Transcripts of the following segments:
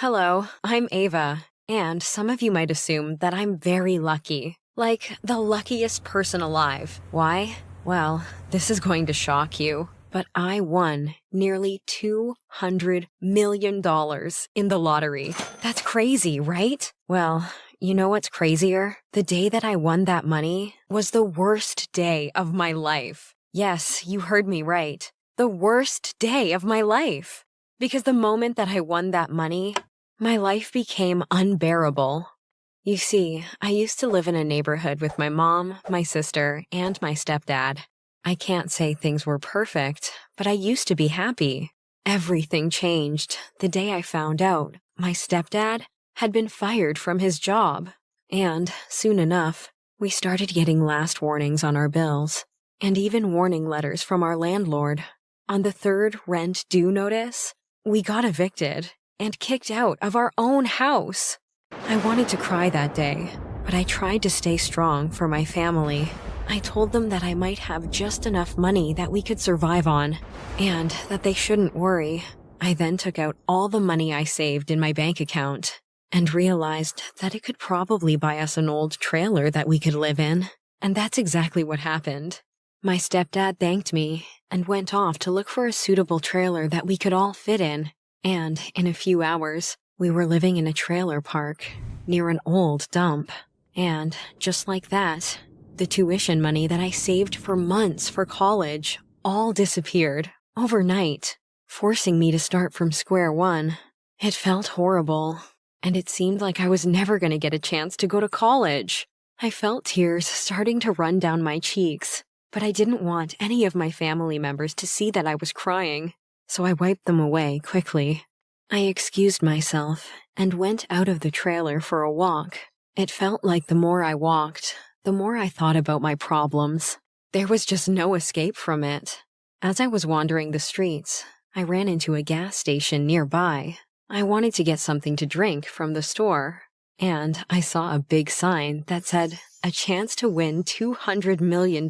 Hello, I'm Ava, and some of you might assume that I'm very lucky, like the luckiest person alive. Why? Well, this is going to shock you, but I won nearly $200 million in the lottery. That's crazy, right? Well, you know what's crazier? The day that I won that money was the worst day of my life. Yes, you heard me right. The worst day of my life. Because the moment that I won that money, my life became unbearable. You see, I used to live in a neighborhood with my mom, my sister, and my stepdad. I can't say things were perfect, but I used to be happy. Everything changed the day I found out my stepdad had been fired from his job. And, soon enough, we started getting last warnings on our bills, and even warning letters from our landlord. On the third rent due notice, we got evicted and kicked out of our own house. I wanted to cry that day, but I tried to stay strong for my family. I told them that I might have just enough money that we could survive on, and that they shouldn't worry. I then took out all the money I saved in my bank account, and realized that it could probably buy us an old trailer that we could live in. And that's exactly what happened. My stepdad thanked me and went off to look for a suitable trailer that we could all fit in. And in a few hours, we were living in a trailer park near an old dump. And just like that, the tuition money that I saved for months for college all disappeared overnight, forcing me to start from square one. It felt horrible, and it seemed like I was never going to get a chance to go to college. I felt tears starting to run down my cheeks, but I didn't want any of my family members to see that I was crying, so I wiped them away quickly. I excused myself and went out of the trailer for a walk. It felt like the more I walked, the more I thought about my problems. There was just no escape from it. As I was wandering the streets, I ran into a gas station nearby. I wanted to get something to drink from the store, and I saw a big sign that said, "A chance to win $200 million.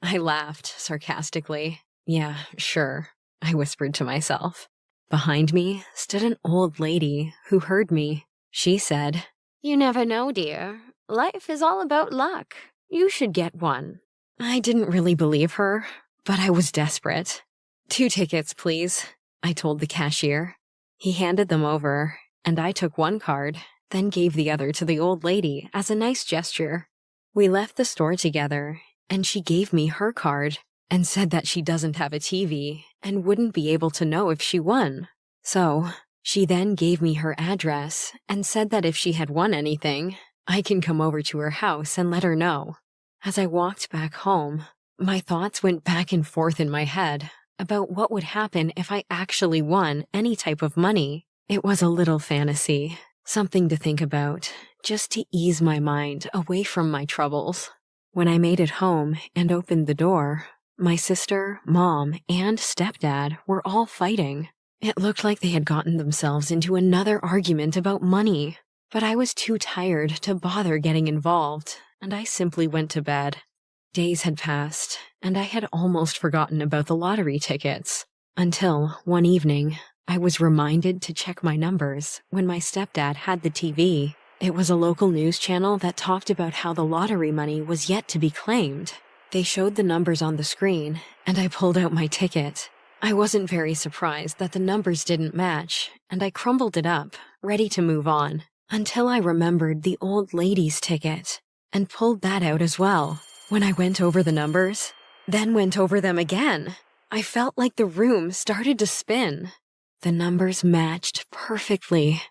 I laughed sarcastically. Yeah, sure, I whispered to myself. Behind me stood an old lady who heard me. She said, "You never know, dear. Life is all about luck. You should get one." I didn't really believe her, but I was desperate. "2 tickets, please," I told the cashier. He handed them over, and I took one card, then gave the other to the old lady as a nice gesture. We left the store together, and she gave me her card and said that she doesn't have a TV and wouldn't be able to know if she won. So, she then gave me her address and said that if she had won anything, I can come over to her house and let her know. As I walked back home, my thoughts went back and forth in my head about what would happen if I actually won any type of money. It was a little fantasy, something to think about, just to ease my mind away from my troubles. When I made it home and opened the door, my sister, mom, and stepdad were all fighting. It looked like they had gotten themselves into another argument about money, but I was too tired to bother getting involved, and I simply went to bed. Days had passed, and I had almost forgotten about the lottery tickets, until one evening, I was reminded to check my numbers when my stepdad had the TV. It was a local news channel that talked about how the lottery money was yet to be claimed. They showed the numbers on the screen, and I pulled out my ticket. I wasn't very surprised that the numbers didn't match, and I crumbled it up, ready to move on, until I remembered the old lady's ticket, and pulled that out as well. When I went over the numbers, then went over them again, I felt like the room started to spin. The numbers matched perfectly.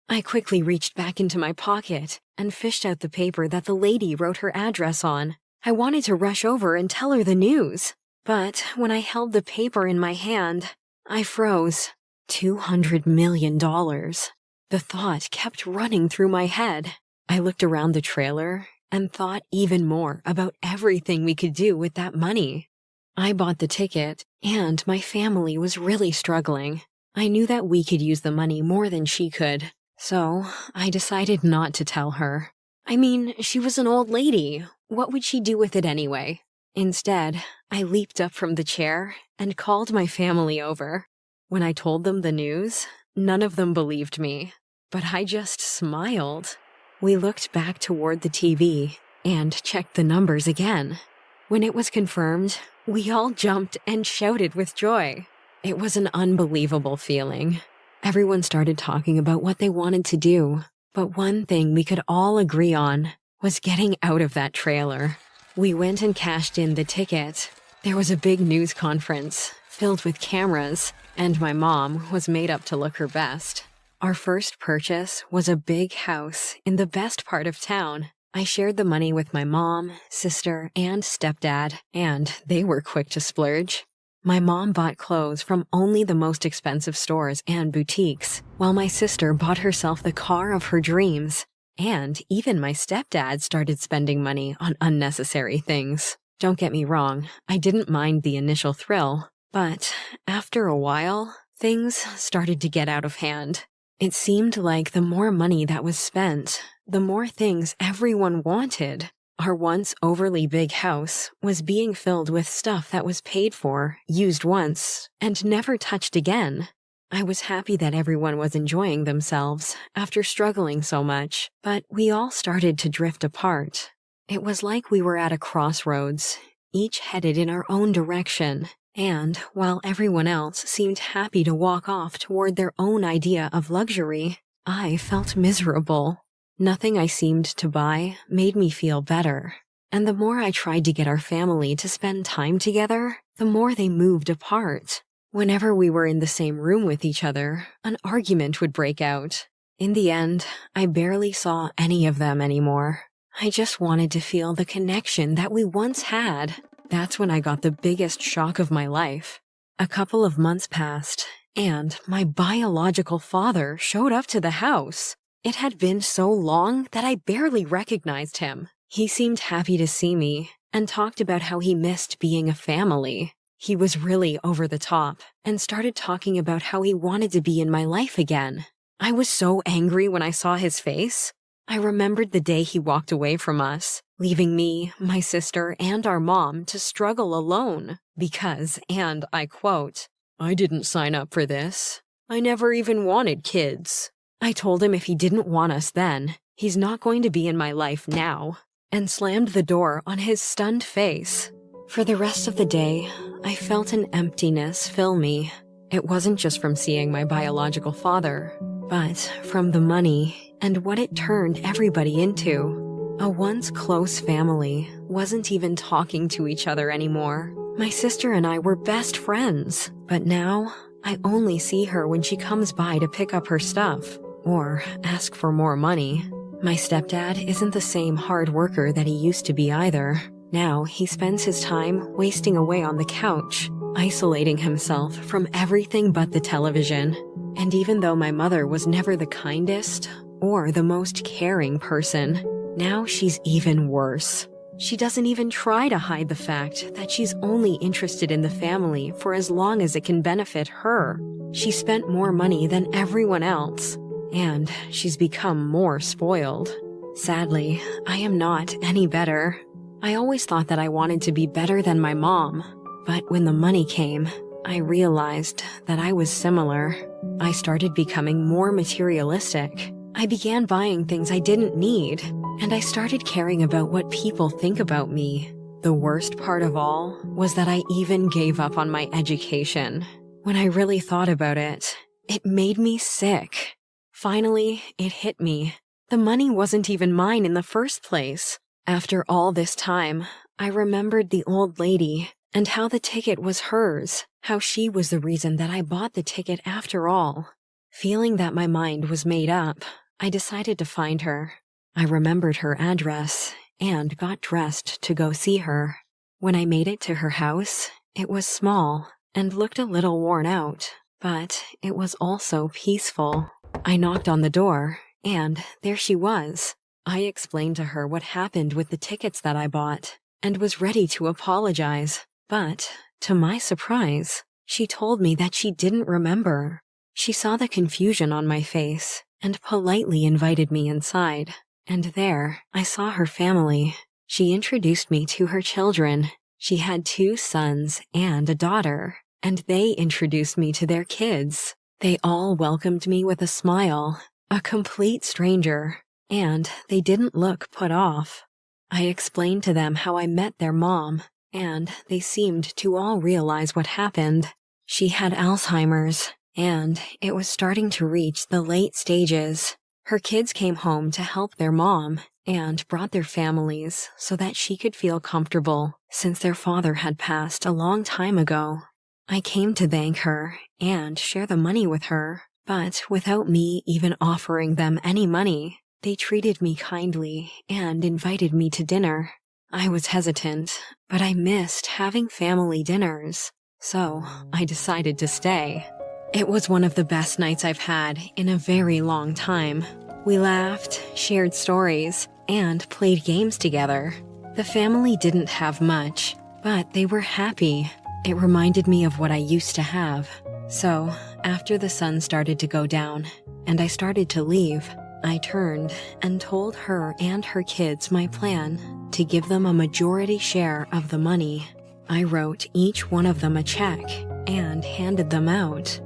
I quickly reached back into my pocket and fished out the paper that the lady wrote her address on. I wanted to rush over and tell her the news, but when I held the paper in my hand, I froze. $200 million. The thought kept running through my head. I looked around the trailer and thought even more about everything we could do with that money. I bought the ticket, and my family was really struggling. I knew that we could use the money more than she could, so I decided not to tell her. I mean, she was an old lady. What would she do with it anyway? Instead, I leaped up from the chair and called my family over. When I told them the news, None of them believed me, but I just smiled. We looked back toward the TV and checked the numbers again. When it was confirmed, we all jumped and shouted with joy. It was an unbelievable feeling. Everyone started talking about what they wanted to do, but one thing we could all agree on was getting out of that trailer. We went and cashed in the ticket. There was a big news conference filled with cameras, and my mom was made up to look her best. Our first purchase was a big house in the best part of town. I shared the money with my mom, sister, and stepdad, and they were quick to splurge. My mom bought clothes from only the most expensive stores and boutiques, while my sister bought herself the car of her dreams. And even my stepdad started spending money on unnecessary things. Don't get me wrong, I didn't mind the initial thrill, but after a while, things started to get out of hand. It seemed like the more money that was spent, the more things everyone wanted. Our once overly big house was being filled with stuff that was paid for, used once, and never touched again. I was happy that everyone was enjoying themselves after struggling so much, but we all started to drift apart. It was like we were at a crossroads, each headed in our own direction, and while everyone else seemed happy to walk off toward their own idea of luxury, I felt miserable. Nothing I seemed to buy made me feel better, and the more I tried to get our family to spend time together, the more they moved apart. Whenever we were in the same room with each other, an argument would break out. In the end, I barely saw any of them anymore. I just wanted to feel the connection that we once had. That's when I got the biggest shock of my life. A couple of months passed, and my biological father showed up to the house. It had been so long that I barely recognized him. He seemed happy to see me and talked about how he missed being a family. He was really over the top and started talking about how he wanted to be in my life again. I was so angry when I saw his face. I remembered the day he walked away from us, leaving me, my sister, and our mom to struggle alone because, and I quote, "I didn't sign up for this. I never even wanted kids." I told him if he didn't want us then, he's not going to be in my life now, and slammed the door on his stunned face. For the rest of the day, I felt an emptiness fill me. It wasn't just from seeing my biological father, but from the money and what it turned everybody into. A once close family wasn't even talking to each other anymore. My sister and I were best friends, but now I only see her when she comes by to pick up her stuff or ask for more money. My stepdad isn't the same hard worker that he used to be either. Now he spends his time wasting away on the couch, isolating himself from everything but the television. And even though my mother was never the kindest or the most caring person, now she's even worse. She doesn't even try to hide the fact that she's only interested in the family for as long as it can benefit her. She spent more money than everyone else, and she's become more spoiled. Sadly, I am not any better. I always thought that I wanted to be better than my mom, but when the money came, I realized that I was similar. I started becoming more materialistic. I began buying things I didn't need, and I started caring about what people think about me. The worst part of all was that I even gave up on my education. When I really thought about it, it made me sick. Finally, it hit me. The money wasn't even mine in the first place. After all this time, I remembered the old lady and how the ticket was hers, how she was the reason that I bought the ticket after all. Feeling that my mind was made up, I decided to find her. I remembered her address and got dressed to go see her. When I made it to her house, it was small and looked a little worn out, but it was also peaceful. I knocked on the door, and there she was. I explained to her what happened with the tickets that I bought and was ready to apologize, but, to my surprise, she told me that she didn't remember. She saw the confusion on my face and politely invited me inside, and there I saw her family. She introduced me to her children. She had 2 sons and a daughter, and they introduced me to their kids. They all welcomed me with a smile, a complete stranger, and they didn't look put off. I explained to them how I met their mom, and they seemed to all realize what happened. She had Alzheimer's, and it was starting to reach the late stages. Her kids came home to help their mom and brought their families so that she could feel comfortable since their father had passed a long time ago. I came to thank her and share the money with her, but without me even offering them any money, they treated me kindly and invited me to dinner. I was hesitant, but I missed having family dinners, so I decided to stay. It was one of the best nights I've had in a very long time. We laughed, shared stories, and played games together. The family didn't have much, but they were happy. It reminded me of what I used to have. So, after the sun started to go down, and I started to leave, I turned and told her and her kids my plan to give them a majority share of the money. I wrote each one of them a check and handed them out.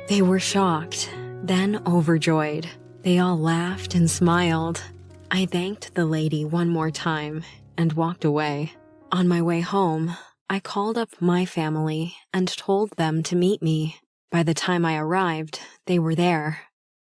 They were shocked, then overjoyed. They all laughed and smiled. I thanked the lady one more time and walked away. On my way home, I called up my family and told them to meet me. By the time I arrived, they were there.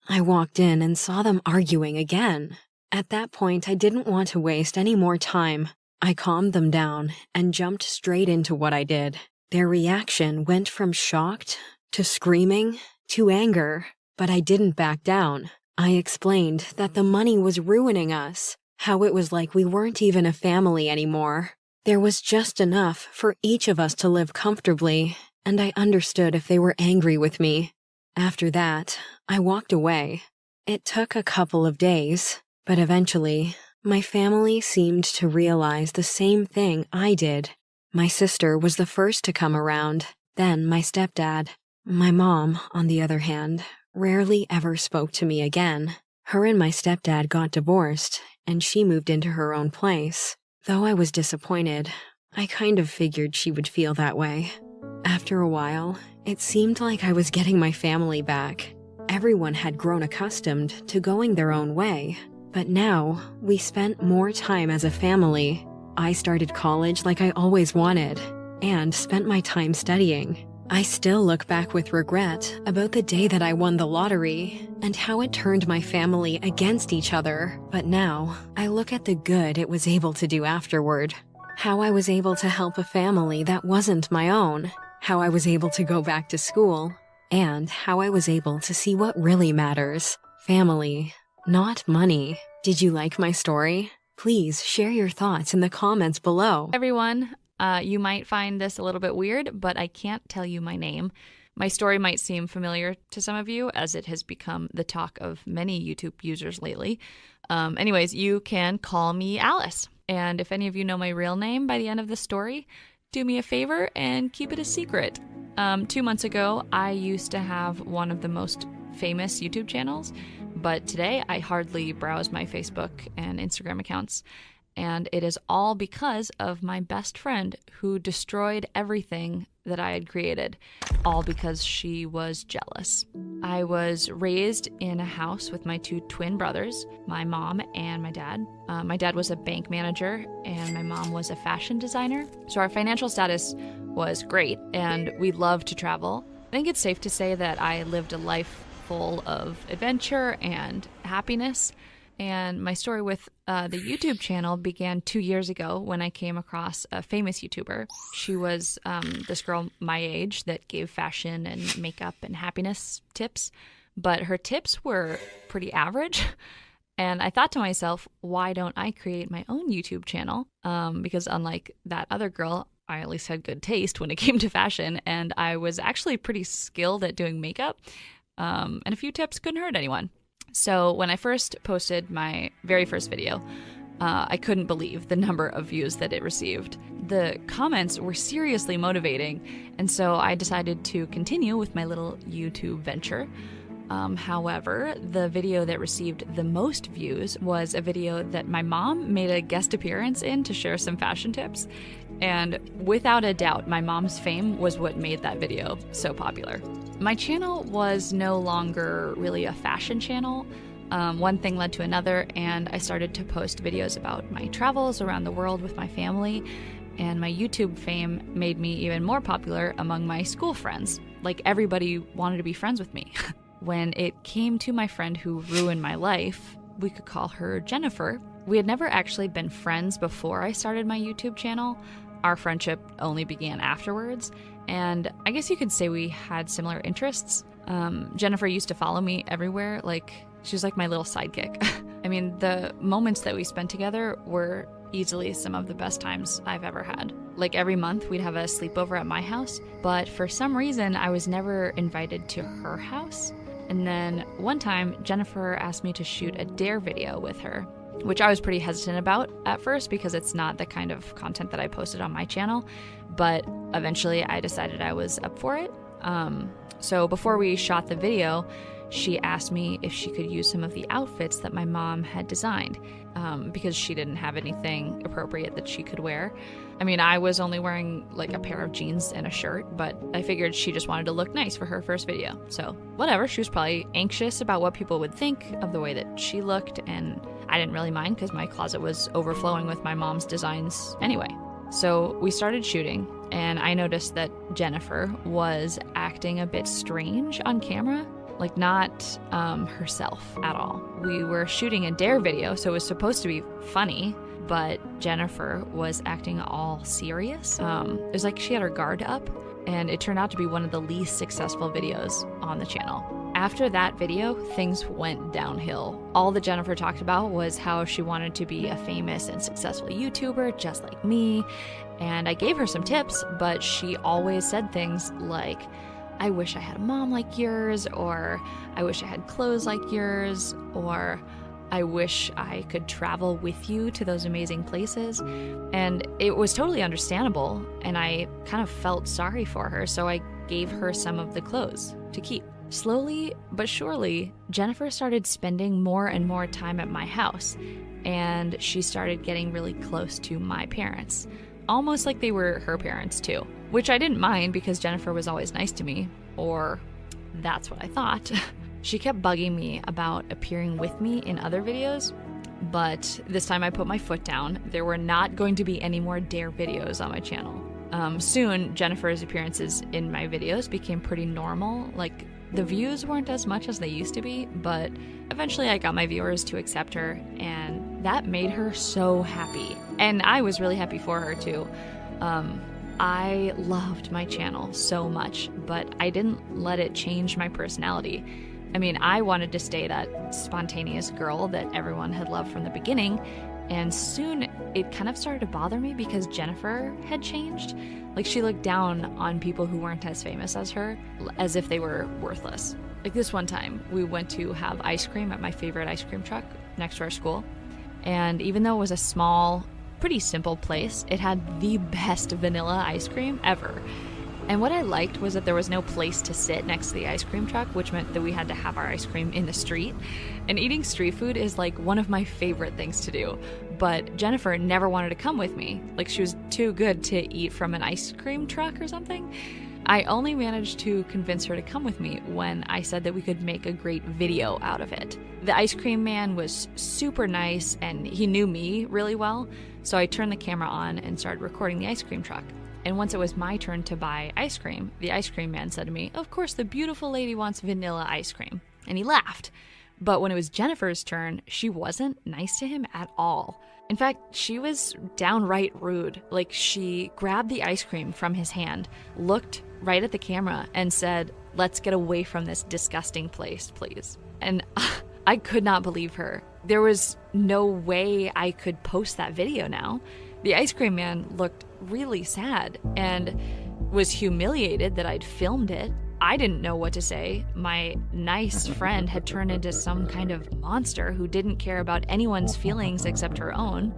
I walked in and saw them arguing again. At that point, I didn't want to waste any more time. I calmed them down and jumped straight into what I did. Their reaction went from shocked to screaming to anger, but I didn't back down. I explained that the money was ruining us, how it was like we weren't even a family anymore. There was just enough for each of us to live comfortably, and I understood if they were angry with me. After that, I walked away. It took a couple of days, but eventually, my family seemed to realize the same thing I did. My sister was the first to come around, then my stepdad. My mom, on the other hand, rarely ever spoke to me again. Her and my stepdad got divorced, and she moved into her own place. Though I was disappointed, I kind of figured she would feel that way. After a while, it seemed like I was getting my family back. Everyone had grown accustomed to going their own way, but now we spent more time as a family. I started college like I always wanted, and spent my time studying. I still look back with regret about the day that I won the lottery and how it turned my family against each other, but now I look at the good it was able to do afterward. How I was able to help a family that wasn't my own, how I was able to go back to school, and how I was able to see what really matters: family, not money. Did you like my story? Please share your thoughts in the comments below. Everyone, you might find this a little bit weird, but I can't tell you my name. My story might seem familiar to some of you, as it has become the talk of many YouTube users lately. Anyways, you can call me Alice. And if any of you know my real name by the end of the story, do me a favor and keep it a secret. 2 months ago, I used to have one of the most famous YouTube channels, but today I hardly browse my Facebook and Instagram accounts. And it is all because of my best friend who destroyed everything that I had created, all because she was jealous. I was raised in a house with my 2 twin brothers, my mom and my dad. My dad was a bank manager and my mom was a fashion designer. So our financial status was great and we loved to travel. I think it's safe to say that I lived a life full of adventure and happiness. And my story with the YouTube channel began 2 years ago when I came across a famous YouTuber. She was this girl my age that gave fashion and makeup and happiness tips, but her tips were pretty average. And I thought to myself, why don't I create my own YouTube channel? Because unlike that other girl, I at least had good taste when it came to fashion, and I was actually pretty skilled at doing makeup, and a few tips couldn't hurt anyone. So when I first posted my very first video, I couldn't believe the number of views that it received. The comments were seriously motivating, and so I decided to continue with my little YouTube venture. However, the video that received the most views was a video that my mom made a guest appearance in to share some fashion tips. And without a doubt, my mom's fame was what made that video so popular. My channel was no longer really a fashion channel. One thing led to another, and I started to post videos about my travels around the world with my family, and my YouTube fame made me even more popular among my school friends. Like, everybody wanted to be friends with me. When it came to my friend who ruined my life, we could call her Jennifer. We had never actually been friends before I started my YouTube channel. Our friendship only began afterwards, and I guess you could say we had similar interests. Jennifer used to follow me everywhere. Like, she was like my little sidekick. I mean, the moments that we spent together were easily some of the best times I've ever had. Like, every month we'd have a sleepover at my house, but for some reason I was never invited to her house. And then one time Jennifer asked me to shoot a dare video with her, which I was pretty hesitant about at first because it's not the kind of content that I posted on my channel, but eventually I decided I was up for it. So before we shot the video, she asked me if she could use some of the outfits that my mom had designed, because she didn't have anything appropriate that she could wear. I mean, I was only wearing like a pair of jeans and a shirt, but I figured she just wanted to look nice for her first video. So whatever, she was probably anxious about what people would think of the way that she looked, and I didn't really mind because my closet was overflowing with my mom's designs anyway. So we started shooting, and I noticed that Jennifer was acting a bit strange on camera. Like, not herself at all. We were shooting a dare video, so it was supposed to be funny, but Jennifer was acting all serious. It was like she had her guard up, and it turned out to be one of the least successful videos on the channel. After that video, things went downhill. All that Jennifer talked about was how she wanted to be a famous and successful YouTuber just like me, and I gave her some tips, but she always said things like, I wish I had a mom like yours, or I wish I had clothes like yours, or I wish I could travel with you to those amazing places. And it was totally understandable, and I kind of felt sorry for her, so I gave her some of the clothes to keep. Slowly but surely, Jennifer started spending more and more time at my house, and she started getting really close to my parents. Almost like they were her parents too, which I didn't mind because Jennifer was always nice to me, or that's what I thought. She kept bugging me about appearing with me in other videos, but this time I put my foot down. There were not going to be any more dare videos on my channel. Soon, Jennifer's appearances in my videos became pretty normal. Like, the views weren't as much as they used to be, but eventually I got my viewers to accept her, and that made her so happy. And I was really happy for her too. I loved my channel so much, but I didn't let it change my personality. I mean, I wanted to stay that spontaneous girl that everyone had loved from the beginning, and soon it kind of started to bother me because Jennifer had changed. Like, she looked down on people who weren't as famous as her, as if they were worthless. Like, this one time, we went to have ice cream at my favorite ice cream truck next to our school, and even though it was a small, pretty simple place, it had the best vanilla ice cream ever. And what I liked was that there was no place to sit next to the ice cream truck, which meant that we had to have our ice cream in the street. And eating street food is like one of my favorite things to do. But Jennifer never wanted to come with me. Like, she was too good to eat from an ice cream truck or something. I only managed to convince her to come with me when I said that we could make a great video out of it. The ice cream man was super nice, and he knew me really well, so I turned the camera on and started recording the ice cream truck. And once it was my turn to buy ice cream, the ice cream man said to me, "Of course, the beautiful lady wants vanilla ice cream." And he laughed. But when it was Jennifer's turn, she wasn't nice to him at all. In fact, she was downright rude. Like, she grabbed the ice cream from his hand, looked right at the camera, and said, "Let's get away from this disgusting place, please." And I could not believe her. There was no way I could post that video now. The ice cream man looked really sad and was humiliated that I'd filmed it. I didn't know what to say. My nice friend had turned into some kind of monster who didn't care about anyone's feelings except her own.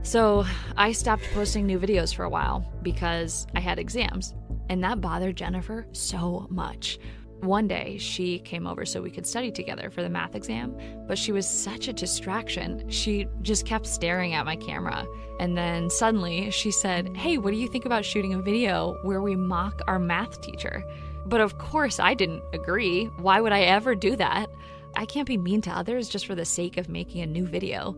So I stopped posting new videos for a while because I had exams, and that bothered Jennifer so much. One day, she came over so we could study together for the math exam, but she was such a distraction. She just kept staring at my camera. And then suddenly she said, "Hey, what do you think about shooting a video where we mock our math teacher?" But of course I didn't agree. Why would I ever do that? I can't be mean to others just for the sake of making a new video.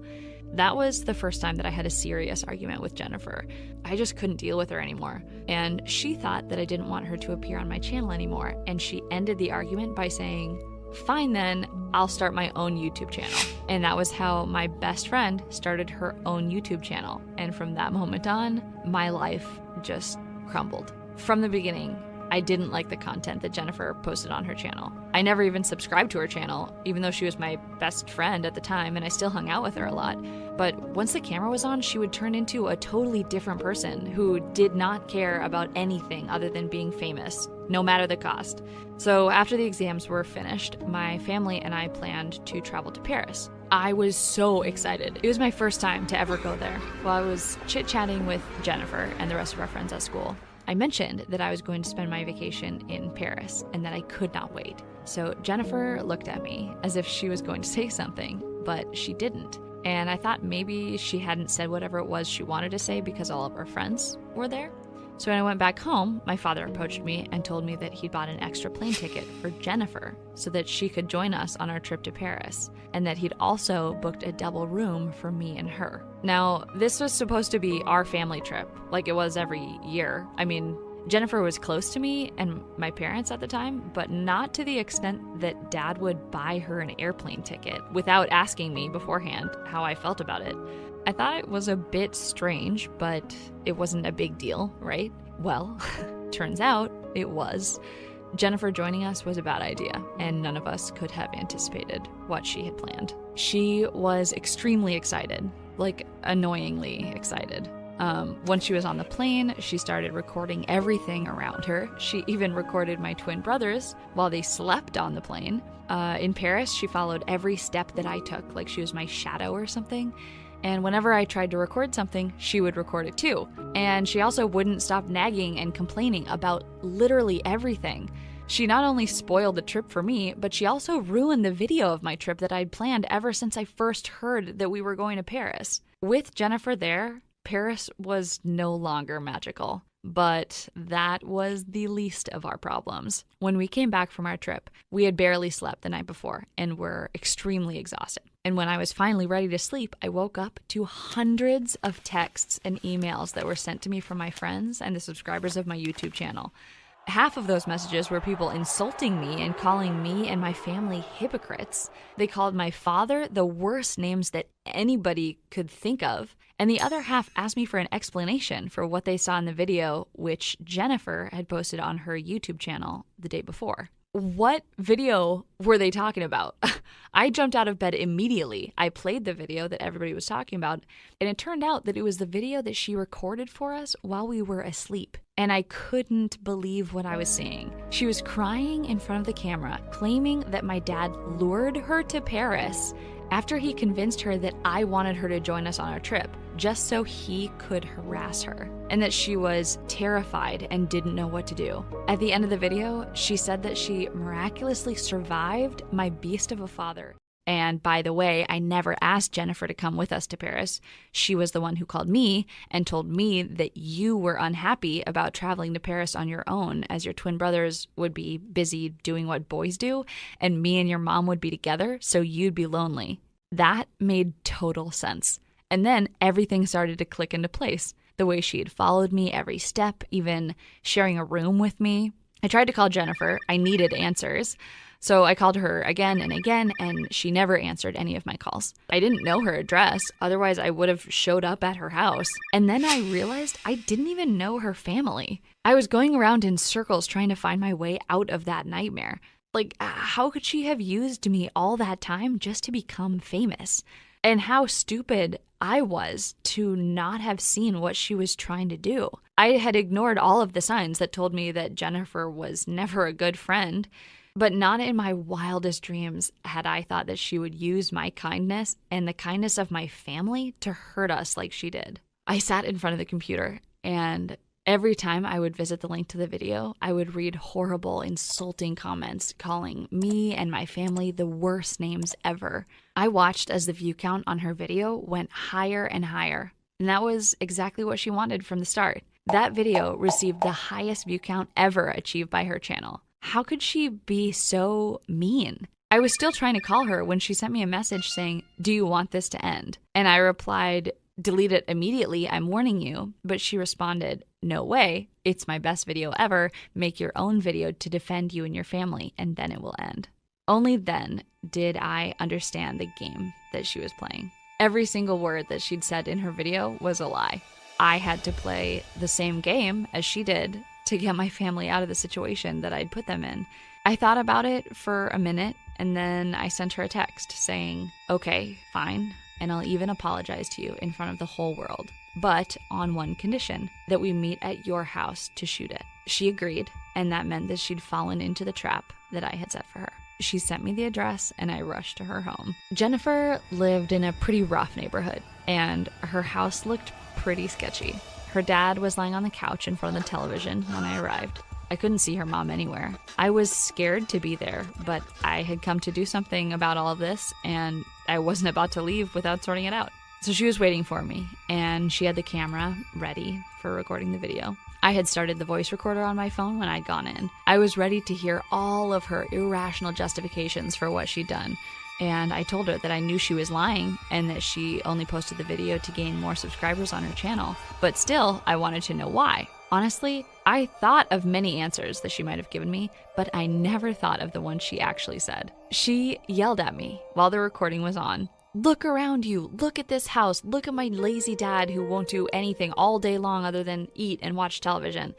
That was the first time that I had a serious argument with Jennifer. I just couldn't deal with her anymore. And she thought that I didn't want her to appear on my channel anymore. And she ended the argument by saying, "Fine then, I'll start my own YouTube channel." And that was how my best friend started her own YouTube channel. And from that moment on, my life just crumbled. From the beginning, I didn't like the content that Jennifer posted on her channel. I never even subscribed to her channel, even though she was my best friend at the time and I still hung out with her a lot. But once the camera was on, she would turn into a totally different person who did not care about anything other than being famous, no matter the cost. So after the exams were finished, my family and I planned to travel to Paris. I was so excited. It was my first time to ever go there. While I was chit-chatting with Jennifer and the rest of our friends at school, I mentioned that I was going to spend my vacation in Paris and that I could not wait. So Jennifer looked at me as if she was going to say something, but she didn't. And I thought maybe she hadn't said whatever it was she wanted to say because all of our friends were there. So when I went back home, my father approached me and told me that he'd bought an extra plane ticket for Jennifer so that she could join us on our trip to Paris, and that he'd also booked a double room for me and her. Now, this was supposed to be our family trip, like it was every year. I mean, Jennifer was close to me and my parents at the time, but not to the extent that Dad would buy her an airplane ticket without asking me beforehand how I felt about it. I thought it was a bit strange, but it wasn't a big deal, right? Well, turns out it was. Jennifer joining us was a bad idea, and none of us could have anticipated what she had planned. She was extremely excited, like annoyingly excited. Once she was on the plane, she started recording everything around her. She even recorded my twin brothers while they slept on the plane. In Paris, she followed every step that I took, like she was my shadow or something. And whenever I tried to record something, she would record it too. And she also wouldn't stop nagging and complaining about literally everything. She not only spoiled the trip for me, but she also ruined the video of my trip that I'd planned ever since I first heard that we were going to Paris. With Jennifer there, Paris was no longer magical. But that was the least of our problems. When we came back from our trip, we had barely slept the night before and were extremely exhausted. And when I was finally ready to sleep, I woke up to hundreds of texts and emails that were sent to me from my friends and the subscribers of my YouTube channel. Half of those messages were people insulting me and calling me and my family hypocrites. They called my father the worst names that anybody could think of. And the other half asked me for an explanation for what they saw in the video, which Jennifer had posted on her YouTube channel the day before. What video were they talking about? I jumped out of bed immediately. I played the video that everybody was talking about, and it turned out that it was the video that she recorded for us while we were asleep. And I couldn't believe what I was seeing. She was crying in front of the camera, claiming that my dad lured her to Paris after he convinced her that I wanted her to join us on our trip, just so he could harass her, and that she was terrified and didn't know what to do. At the end of the video, she said that she miraculously survived my beast of a father. And by the way, I never asked Jennifer to come with us to Paris. She was the one who called me and told me that you were unhappy about traveling to Paris on your own, as your twin brothers would be busy doing what boys do, and me and your mom would be together, so you'd be lonely. That made total sense. And then everything started to click into place. The way she had followed me every step, even sharing a room with me. I tried to call Jennifer. I needed answers. So I called her again and again, and she never answered any of my calls. I didn't know her address, otherwise I would have showed up at her house. And then I realized I didn't even know her family. I was going around in circles trying to find my way out of that nightmare. Like, how could she have used me all that time just to become famous? And how stupid I was to not have seen what she was trying to do. I had ignored all of the signs that told me that Jennifer was never a good friend. But not in my wildest dreams had I thought that she would use my kindness and the kindness of my family to hurt us like she did. I sat in front of the computer, and every time I would visit the link to the video, I would read horrible, insulting comments calling me and my family the worst names ever. I watched as the view count on her video went higher and higher, and that was exactly what she wanted from the start. That video received the highest view count ever achieved by her channel. How could she be so mean? I was still trying to call her when she sent me a message saying, "Do you want this to end?" And I replied, "Delete it immediately, I'm warning you." But she responded, "No way, it's my best video ever. Make your own video to defend you and your family, and then it will end." Only then did I understand the game that she was playing. Every single word that she'd said in her video was a lie. I had to play the same game as she did to get my family out of the situation that I'd put them in. I thought about it for a minute, and then I sent her a text saying, "Okay, fine, and I'll even apologize to you in front of the whole world, but on one condition, that we meet at your house to shoot it." She agreed, and that meant that she'd fallen into the trap that I had set for her. She sent me the address, and I rushed to her home. Jennifer lived in a pretty rough neighborhood, and her house looked pretty sketchy. Her dad was lying on the couch in front of the television when I arrived. I couldn't see her mom anywhere. I was scared to be there, but I had come to do something about all of this, and I wasn't about to leave without sorting it out. So she was waiting for me, and she had the camera ready for recording the video. I had started the voice recorder on my phone when I'd gone in. I was ready to hear all of her irrational justifications for what she'd done, and I told her that I knew she was lying and that she only posted the video to gain more subscribers on her channel. But still, I wanted to know why. Honestly, I thought of many answers that she might have given me, but I never thought of the one she actually said. She yelled at me while the recording was on. "Look around you, look at this house, look at my lazy dad who won't do anything all day long other than eat and watch television.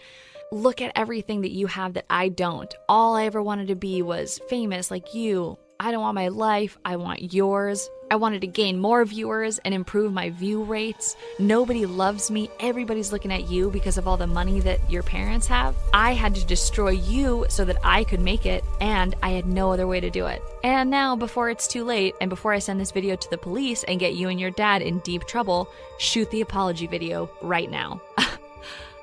Look at everything that you have that I don't. All I ever wanted to be was famous like you. I don't want my life, I want yours. I wanted to gain more viewers and improve my view rates. Nobody loves me, everybody's looking at you because of all the money that your parents have. I had to destroy you so that I could make it, and I had no other way to do it. And now, before it's too late, and before I send this video to the police and get you and your dad in deep trouble, shoot the apology video right now."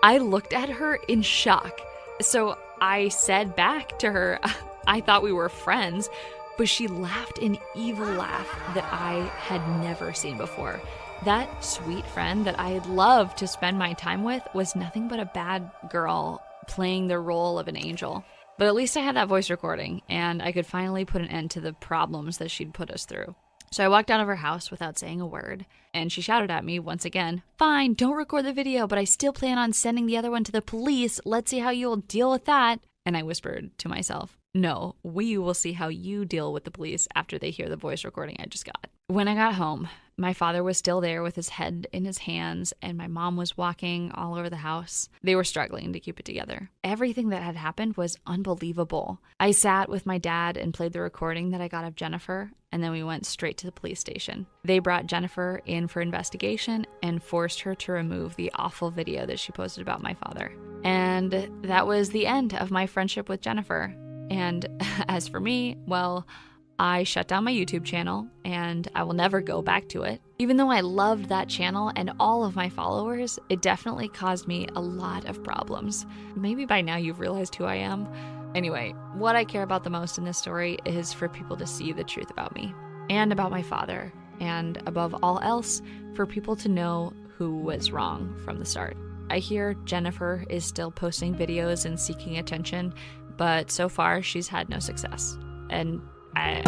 I looked at her in shock. So I said back to her, I thought we were friends, but she laughed an evil laugh that I had never seen before. That sweet friend that I had loved to spend my time with was nothing but a bad girl playing the role of an angel. But at least I had that voice recording, and I could finally put an end to the problems that she'd put us through. So I walked out of her house without saying a word, and she shouted at me once again, "Fine, don't record the video, but I still plan on sending the other one to the police. Let's see how you'll deal with that." And I whispered to myself, "No, we will see how you deal with the police after they hear the voice recording I just got." When I got home, my father was still there with his head in his hands, and my mom was walking all over the house. They were struggling to keep it together. Everything that had happened was unbelievable. I sat with my dad and played the recording that I got of Jennifer, and then we went straight to the police station. They brought Jennifer in for investigation and forced her to remove the awful video that she posted about my father. And that was the end of my friendship with Jennifer. And as for me, well, I shut down my YouTube channel and I will never go back to it. Even though I loved that channel and all of my followers, it definitely caused me a lot of problems. Maybe by now you've realized who I am. Anyway, what I care about the most in this story is for people to see the truth about me and about my father, and above all else, for people to know who was wrong from the start. I hear Jennifer is still posting videos and seeking attention, but so far she's had no success. And I